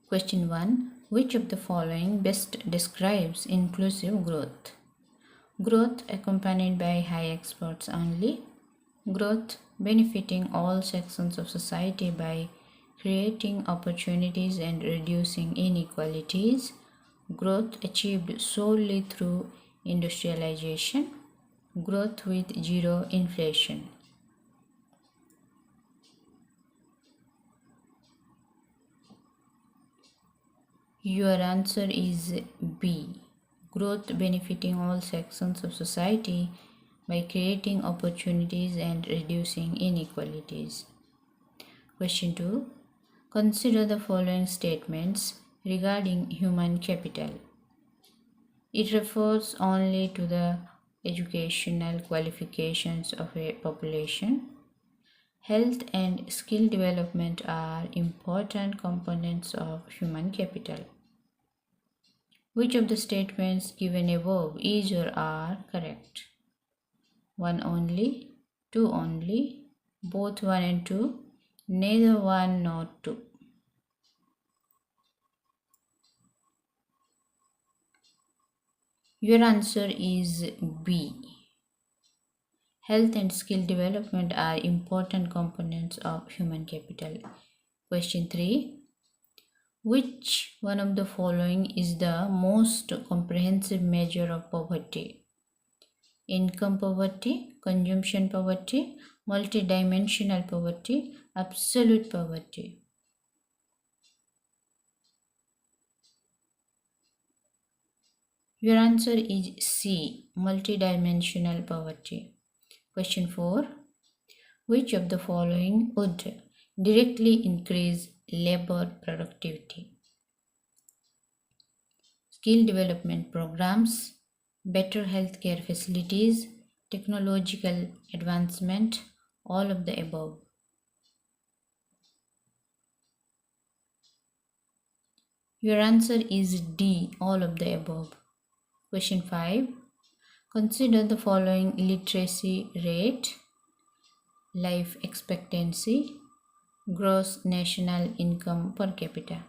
Question 1. Which of the following best describes inclusive growth? Growth accompanied by high experts only. Growth benefiting all sections of society by creating opportunities and reducing inequalities. Growth achieved solely through industrialization. Growth with zero inflation. Your answer is B. Growth benefiting all sections of society by creating opportunities and reducing inequalities. Question 2. Consider the following statements regarding human capital. It refers only to the educational qualifications of a population. Health and skill development are important components of human capital. Which of the statements given above is or are correct? 1 only, 2 only, both 1 and 2, neither 1 nor 2. Your answer is B. Health and skill development are important components of human capital. Question 3. Which one of the following is the most comprehensive measure of poverty? Income poverty, consumption poverty, multidimensional poverty, absolute poverty. Your answer is C, multidimensional poverty. Question 4. Which of the following would directly increase labor productivity? Skill development programs, better healthcare facilities, technological advancement, all of the above. Your answer is D, all of the above. Question 5. Consider the following literacy rate, life expectancy, gross national income per capita.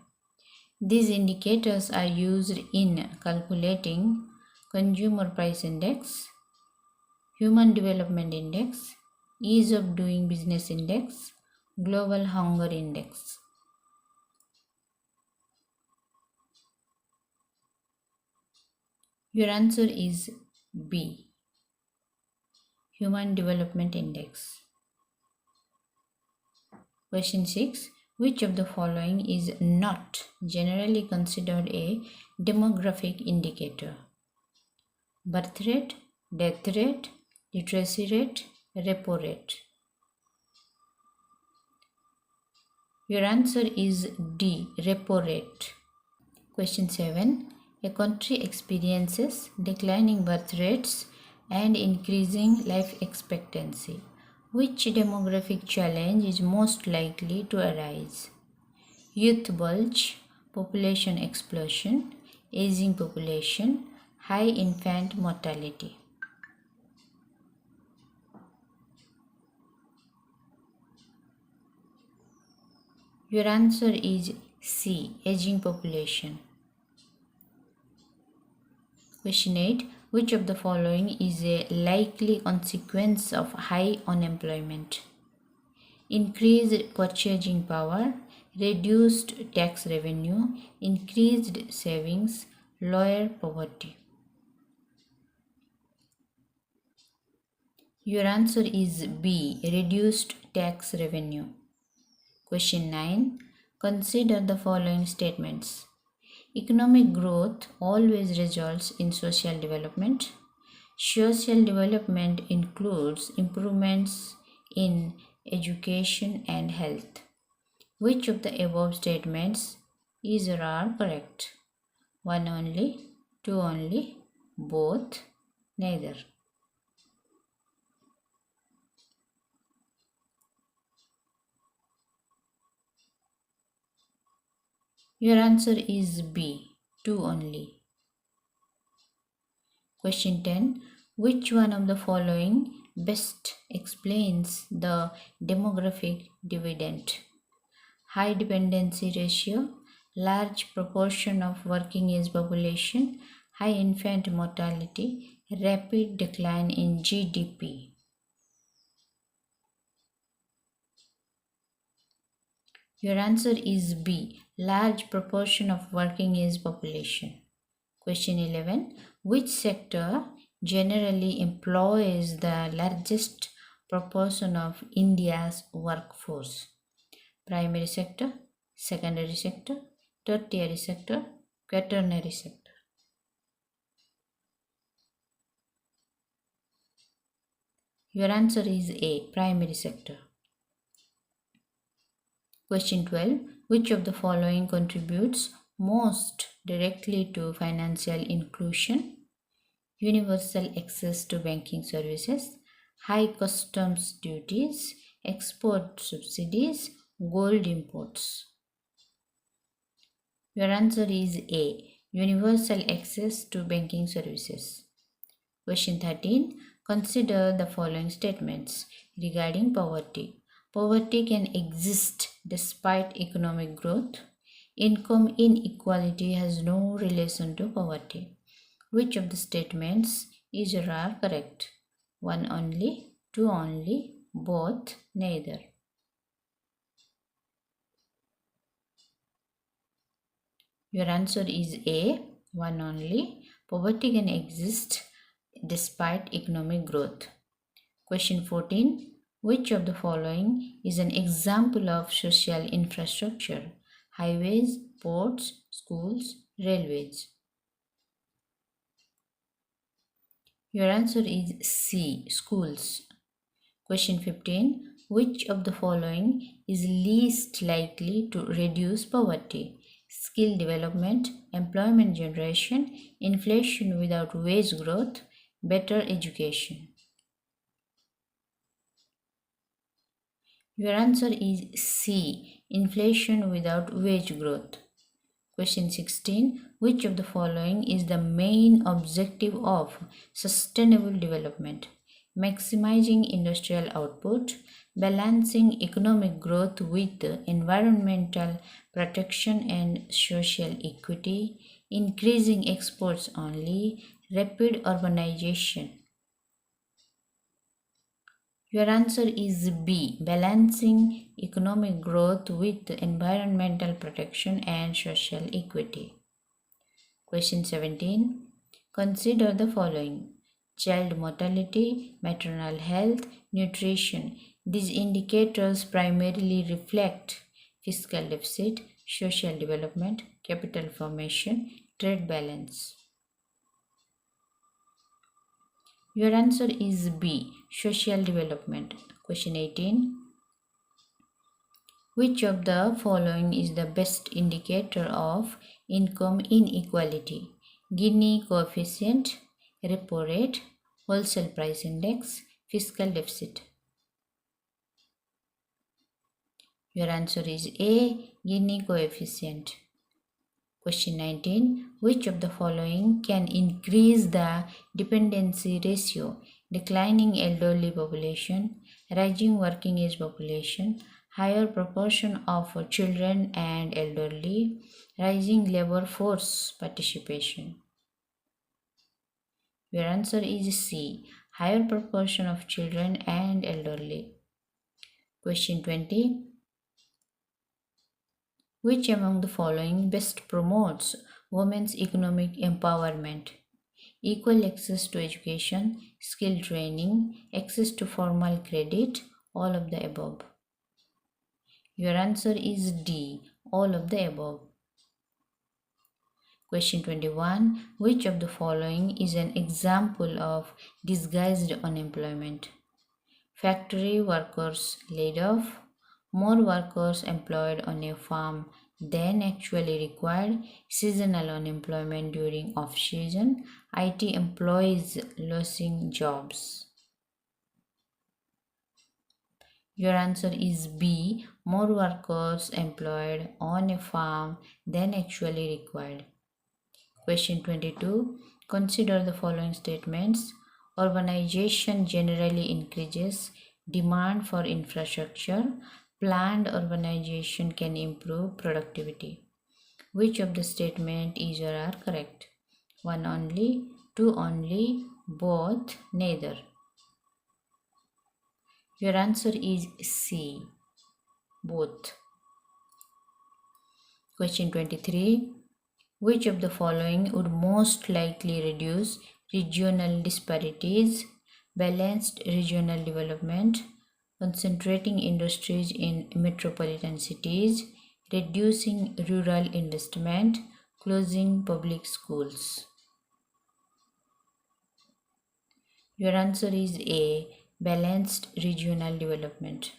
These indicators are used in calculating Consumer Price Index, Human Development Index, Ease of Doing Business Index, Global Hunger Index. Your answer is B, Human Development Index. Question 6. Which of the following is not generally considered a demographic indicator? Birth rate, death rate, literacy rate, repo rate. Your answer is D, repo rate. Question 7. A country experiences declining birth rates and increasing life expectancy. Which demographic challenge is most likely to arise? Youth bulge, population explosion, aging population, high infant mortality. Your answer is C, aging population. Question 8. Which of the following is a likely consequence of high unemployment? Increased purchasing power, reduced tax revenue, increased savings, lower poverty. Your answer is B, reduced tax revenue. Question 9. Consider the following statements. Economic growth always results in social development. Social development includes improvements in education and health. Which of the above statements is or are correct? 1 only, 2 only, both, neither. Your answer is B, 2 only. Question 10. Which one of the following best explains the demographic dividend? High dependency ratio, large proportion of working age population, high infant mortality, rapid decline in GDP. Your answer is B, large proportion of working age population. Question 11. Which sector generally employs the largest proportion of India's workforce? Primary sector, secondary sector, tertiary sector, quaternary sector. Your answer is A, primary sector. Question 12. Which of the following contributes most directly to financial inclusion? Universal access to banking services, high customs duties, export subsidies, gold imports. Your answer is A, universal access to banking services. Question 13. Consider the following statements regarding poverty. Poverty can exist despite economic growth. Income inequality has no relation to poverty. Which of the statements is or are correct? One only, two only, both, neither. Your answer is A, one only. Poverty can exist despite economic growth. Question 14. Which of the following is an example of social infrastructure? Highways, ports, schools, railways. Your answer is C, schools. Question 15. Which of the following is least likely to reduce poverty? Skill development, employment generation, inflation without wage growth, better education. Your answer is C, inflation without wage growth. Question 16. Which of the following is the main objective of sustainable development? Maximizing industrial output, balancing economic growth with environmental protection and social equity, increasing exports only, rapid urbanization. Your answer is B, balancing economic growth with environmental protection and social equity. Question 17. Consider the following: child mortality, maternal health, nutrition. These indicators primarily reflect fiscal deficit, social development, capital formation, trade balance. Your answer is B, social development. Question 18. Which of the following is the best indicator of income inequality? Gini coefficient, repo rate, wholesale price index, fiscal deficit. Your answer is A, Gini coefficient. Question 19. Which of the following can increase the dependency ratio? Declining elderly population, rising working age population, higher proportion of children and elderly, rising labor force participation. Your answer is C, higher proportion of children and elderly. Question 20. Which among the following best promotes women's economic empowerment? Equal access to education, skill training, access to formal credit, all of the above. Your answer is D, all of the above. Question 21. Which of the following is an example of disguised unemployment? Factory workers laid off, more workers employed on a farm than actually required, seasonal unemployment during off-season, IT employees losing jobs. Your answer is B, more workers employed on a farm than actually required. Question 22. Consider the following statements. Urbanization generally increases demand for infrastructure. Planned urbanization can improve productivity. Which of the statement is or are correct? 1 only, 2 only, both, neither. Your answer is C, both. Question 23. Which of the following would most likely reduce regional disparities? Balanced regional development, concentrating industries in metropolitan cities, reducing rural investment, closing public schools. Your answer is A, balanced regional development.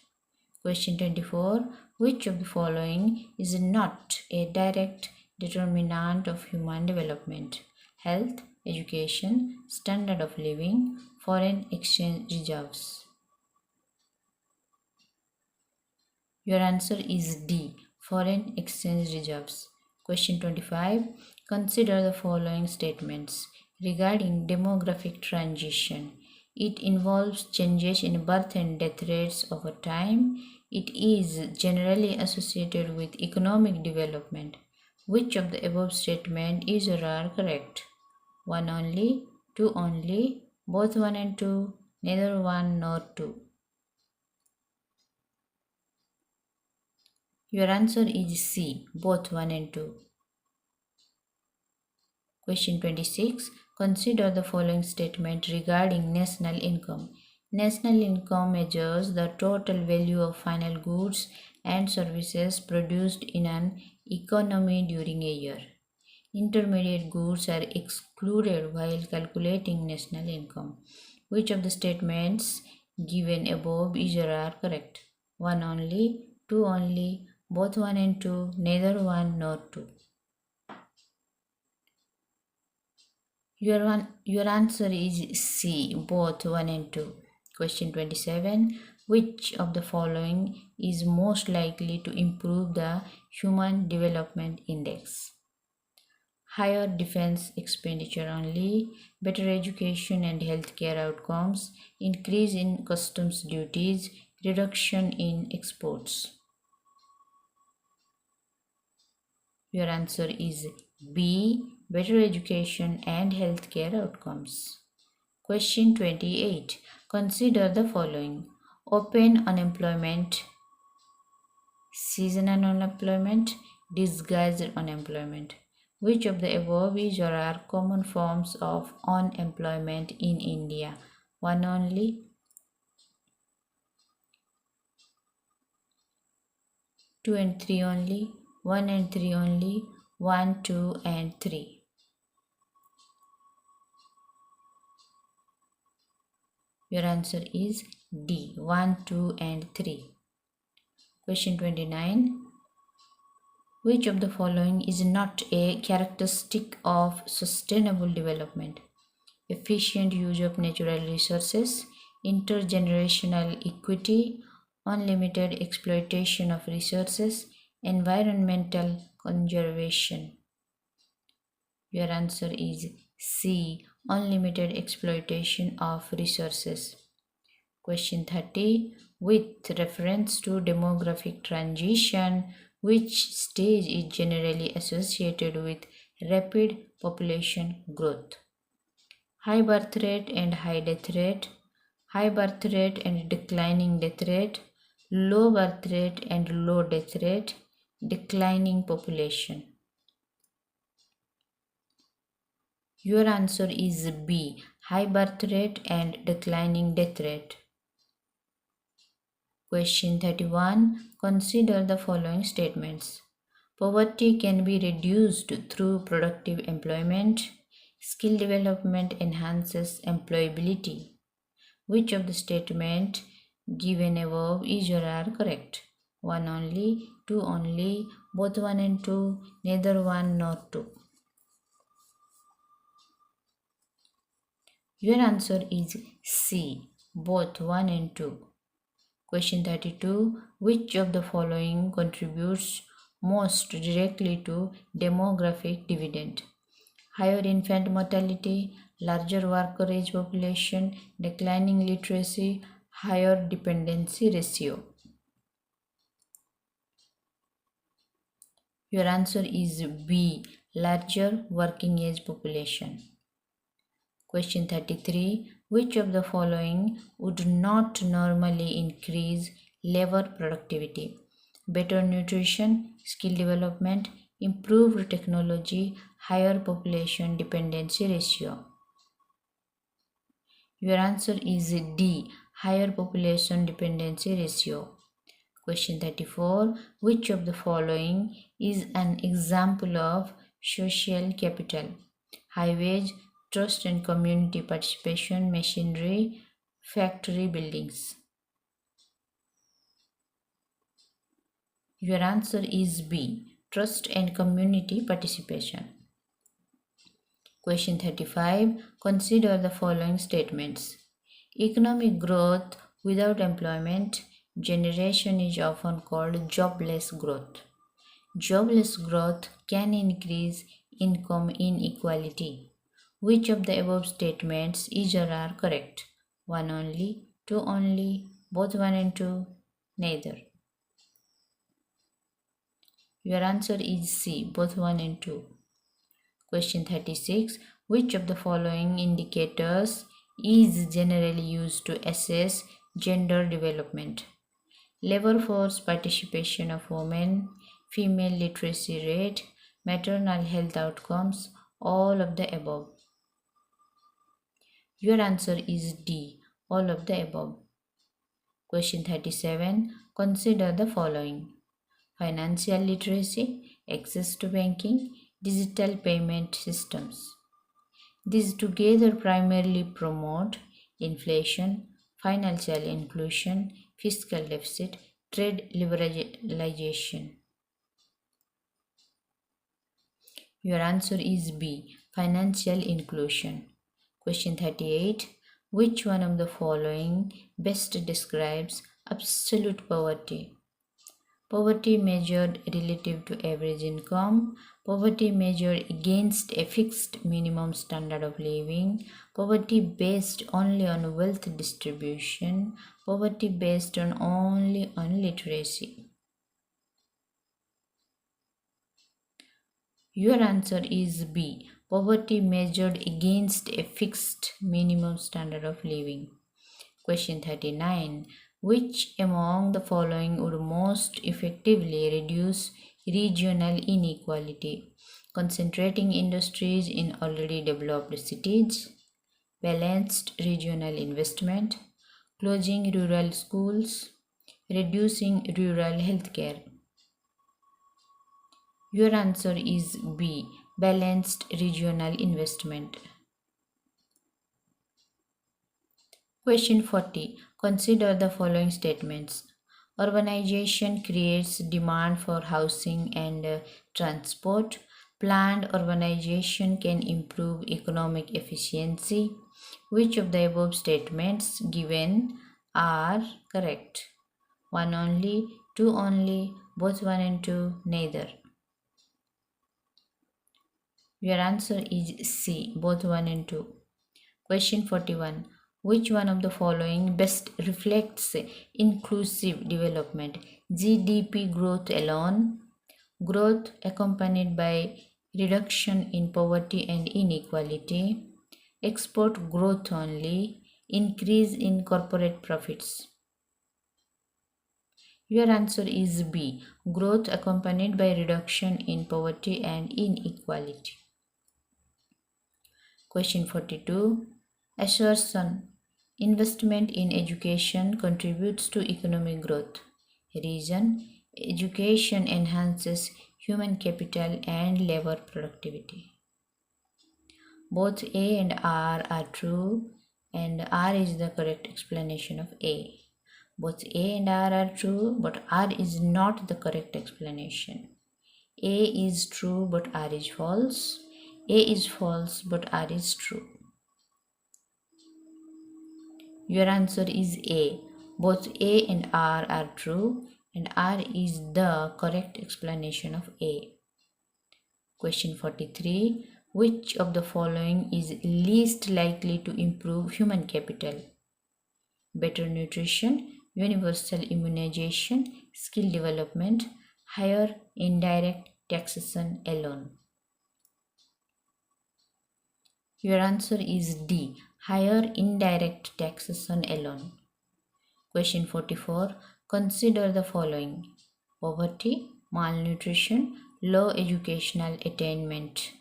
Question 24. Which of the following is not a direct determinant of human development? Health, education, standard of living, foreign exchange reserves. Your answer is D, foreign exchange reserves. Question 25. Consider the following statements regarding demographic transition. It involves changes in birth and death rates over time. It is generally associated with economic development. Which of the above statement is or are correct? 1 only, 2 only, both 1 and 2, neither 1 nor 2. Your answer is C, both 1 and 2. Question 26. Consider the following statement regarding national income. National income measures the total value of final goods and services produced in an economy during a year. Intermediate goods are excluded while calculating national income. Which of the statements given above is or are correct? 1 only, 2 only, both 1 and 2, neither 1 nor 2. Your answer is C, both 1 and 2. Question 27. Which of the following is most likely to improve the Human Development Index? Higher defense expenditure only, better education and healthcare outcomes, increase in customs duties, reduction in exports. Your answer is B, better education and healthcare outcomes. Question 28. Consider the following. Open unemployment, seasonal unemployment, disguised unemployment. Which of the above is or are common forms of unemployment in India? 1 only, 2 and 3 only, 1 and 3 only, 1, 2 and 3. Your answer is D, 1, 2 and 3. Question 29. Which of the following is not a characteristic of sustainable development? Efficient use of natural resources, intergenerational equity, unlimited exploitation of resources, environmental conservation. Your answer is C, unlimited exploitation of resources. Question 30. With reference to demographic transition, which stage is generally associated with rapid population growth? High birth rate and high death rate, high birth rate and declining death rate, low birth rate and low death rate, declining population. Your answer is B, high birth rate and declining death rate. Question 31. Consider the following statements. Poverty can be reduced through productive employment. Skill development enhances employability. Which of the statements given above is or are correct? 1 only, 2 only, both 1 and 2, neither 1 nor 2. Your answer is C, both 1 and 2. Question 32. Which of the following contributes most directly to demographic dividend? Higher infant mortality, larger worker age population, declining literacy, higher dependency ratio. Your answer is B. Larger working age population. Question 33. Which of the following would not normally increase labor productivity? Better nutrition, skill development, improved technology, higher population dependency ratio. Your answer is D. Higher population dependency ratio. Question 34. Which of the following is an example of social capital? High wage, trust and community participation, machinery, factory buildings. Your answer is B. Trust and community participation. Question 35. Consider the following statements. Economic growth without employment generation is often called jobless growth. Jobless growth can increase income inequality. Which of the above statements is or are correct? 1 only, 2 only, both 1 and 2, neither. Your answer is C, both 1 and 2. Question 36. Which of the following indicators is generally used to assess gender development? Labor force participation of women, female literacy rate, maternal health outcomes, all of the above. Your answer is D, all of the above. Question 37. Consider the following. Financial literacy, access to banking, digital payment systems. These together primarily promote inflation, financial inclusion, fiscal deficit, trade liberalization. Your answer is B. Financial inclusion. Question 38. Which one of the following best describes absolute poverty? Poverty measured relative to average income, poverty measured against a fixed minimum standard of living, poverty based only on wealth distribution, poverty based only on literacy. Your answer is B. Poverty measured against a fixed minimum standard of living. Question 39. Which among the following would most effectively reduce regional inequality? Concentrating industries in already developed cities, balanced regional investment, closing rural schools, reducing rural healthcare. Your answer is B. Balanced regional investment. Question 40. Consider the following statements. Urbanization creates demand for housing and transport. Planned urbanization can improve economic efficiency. Which of the above statements given are correct? 1 only, 2 only, both 1 and 2, neither. Your answer is C, both 1 and 2. Question 41. Which one of the following best reflects inclusive development? GDP growth alone, growth accompanied by reduction in poverty and inequality, export growth only, increase in corporate profits. Your answer is B. Growth accompanied by reduction in poverty and inequality. Question 42. Assertion. Investment in education contributes to economic growth. Reason. Education enhances human capital and labor productivity. Both A and R are true, and R is the correct explanation of A. Both A and R are true, but R is not the correct explanation. A is true, but R is false. A is false, but R is true. Your answer is A. Both A and R are true, and R is the correct explanation of A. Question 43. Which of the following is least likely to improve human capital? Better nutrition, universal immunization, skill development, higher indirect taxation alone? Your answer is D. Higher indirect taxation alone. Question 44. Consider the following: poverty, malnutrition, low educational attainment.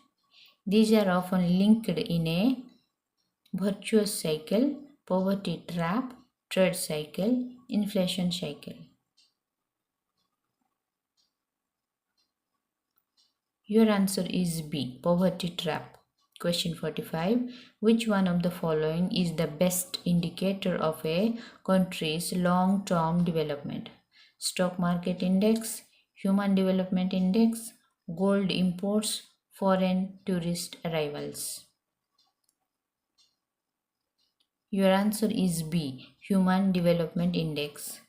These are often linked in a virtuous cycle: poverty trap, trade cycle, inflation cycle. Your answer is B. Poverty trap. Question 45. Which one of the following is the best indicator of a country's long-term development? Stock market index, human development index, gold imports, foreign tourist arrivals. Your answer is B. Human development index.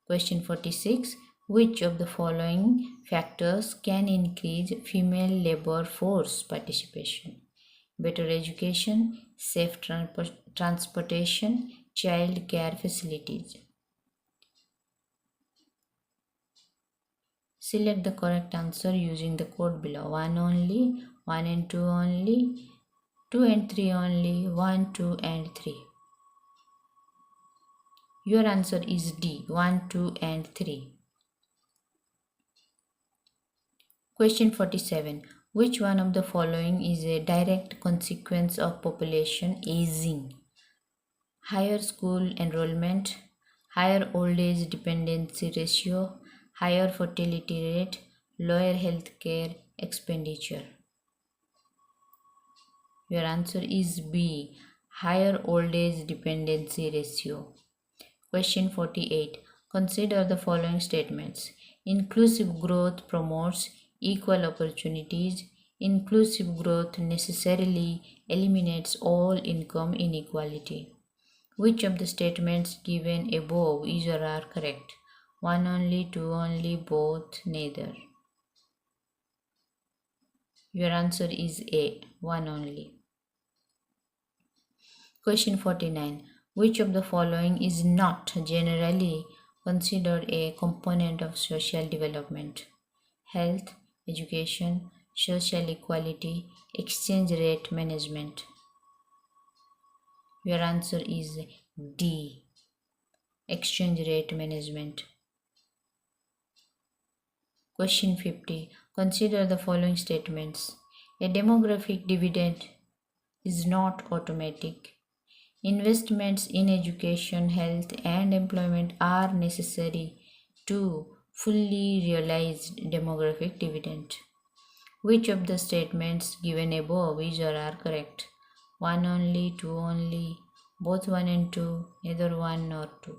Question 46. Which of the following factors can increase female labor force participation? Better education, safe transportation, child care facilities. Select the correct answer using the code below. 1 only, 1 and 2 only, 2 and 3 only, 1, 2 and 3. Your answer is D. 1, 2 and 3. Question 47. Which one of the following is a direct consequence of population aging? Higher school enrollment, higher old age dependency ratio, higher fertility rate, lower healthcare expenditure. Your answer is B. Higher old age dependency ratio. Question 48. Consider the following statements. Inclusive growth promotes equal opportunities. Inclusive growth necessarily eliminates all income inequality. Which of the statements given above is or are correct? 1 only, 2 only, both, neither. Your answer is A. 1 only. Question 49. Which of the following is not generally considered a component of social development? Health, education, social equality, exchange rate management. Your answer is D. Exchange rate management. Question 50. Consider the following statements. A demographic dividend is not automatic. Investments in education, health, and employment are necessary to fully realize demographic dividend. Which of the statements given above is or are correct? 1 only, 2 only, both 1 and 2, neither 1 nor 2.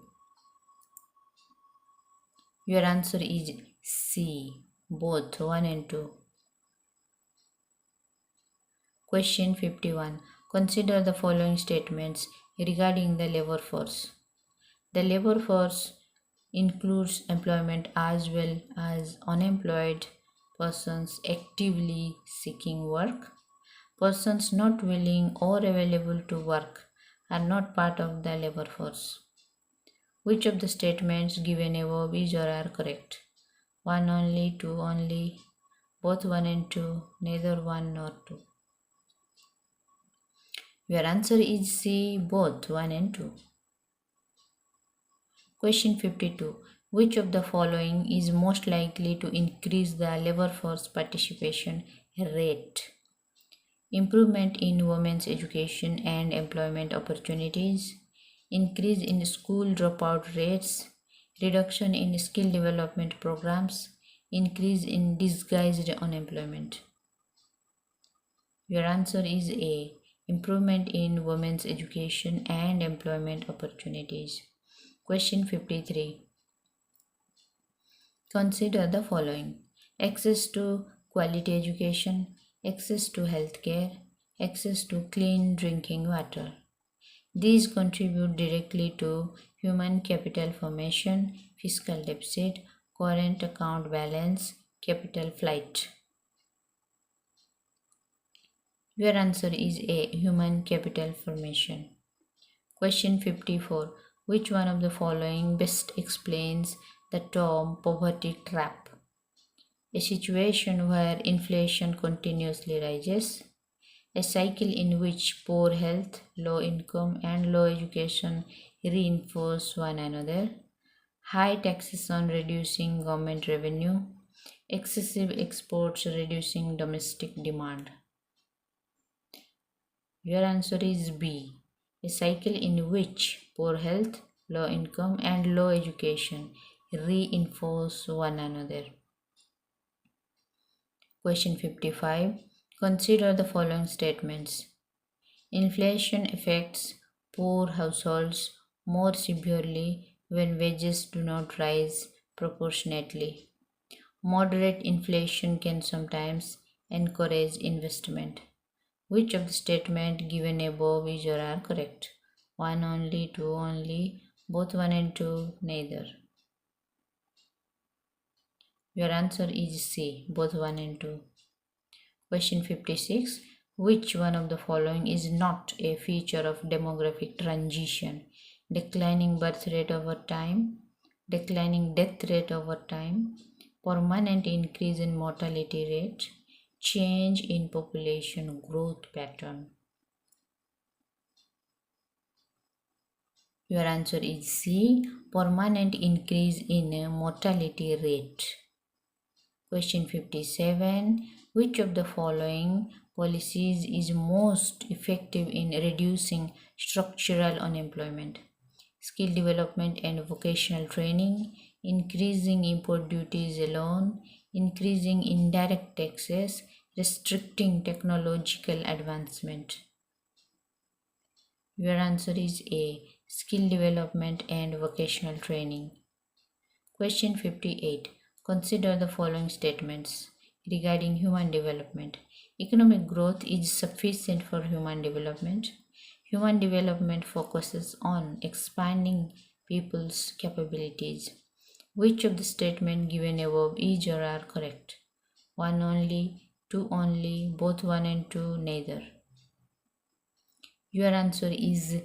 Your answer is C. Both 1 and 2. Question 51. Consider the following statements regarding the labor force. The labor force includes employment as well as unemployed persons actively seeking work. Persons not willing or available to work are not part of the labor force. Which of the statements given above is or are correct? 1 only, 2 only, both 1 and 2, neither 1 nor 2. Your answer is C. Both 1 and 2. Question 52. Which of the following is most likely to increase the labor force participation rate? Improvement in women's education and employment opportunities, increase in school dropout rates, reduction in skill development programs, increase in disguised unemployment. Your answer is A. Improvement in women's education and employment opportunities. Question 53. Consider the following: access to quality education, access to healthcare, access to clean drinking water. These contribute directly to human capital formation, fiscal deficit, current account balance, capital flight. Your answer is A. Human capital formation. Question 54. Which one of the following best explains the term poverty trap? A situation where inflation continuously rises, a cycle in which poor health, low income, and low education reinforce one another, high taxes on reducing government revenue, excessive exports reducing domestic demand. Your answer is B. A cycle in which poor health, low income, and low education reinforce one another. Question 55. Consider the following statements. Inflation affects poor households more severely when wages do not rise proportionately. Moderate inflation can sometimes encourage investment. Which of the statement given above is or are correct? 1 only, 2 only, both 1 and 2, neither. Your answer is C, both 1 and 2. Question 56. Which one of the following is not a feature of demographic transition? Declining birth rate over time, declining death rate over time, permanent increase in mortality rate, change in population growth pattern. Your answer is C, permanent increase in mortality rate. Question 57. Which of the following policies is most effective in reducing structural unemployment? Skill development and vocational training, increasing import duties alone, increasing indirect taxes, restricting technological advancement. Your answer is A, skill development and vocational training. Question 58. Consider the following statements regarding human development. Economic growth is sufficient for human development. Human development focuses on expanding people's capabilities. Which of the statements given above is or are correct? 1 only, 2 only, both 1 and 2, neither. Your answer is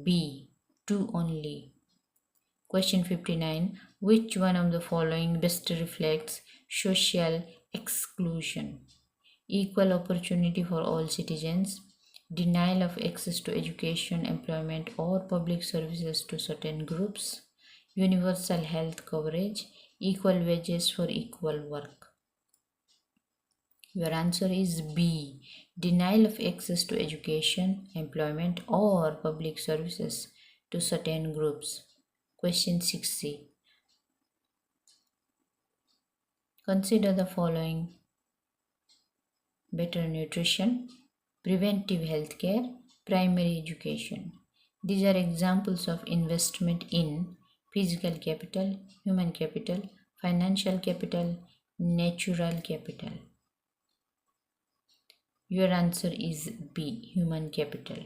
B, 2 only. Question 59. Which one of the following best reflects social exclusion? Equal opportunity for all citizens, denial of access to education, employment, or public services to certain groups, universal health coverage, equal wages for equal work. Your answer is B, denial of access to education, employment, or public services to certain groups. Question 60. Consider the following: better nutrition, preventive healthcare, primary education. These are examples of investment in physical capital, human capital, financial capital, natural capital. Your answer is B, human capital.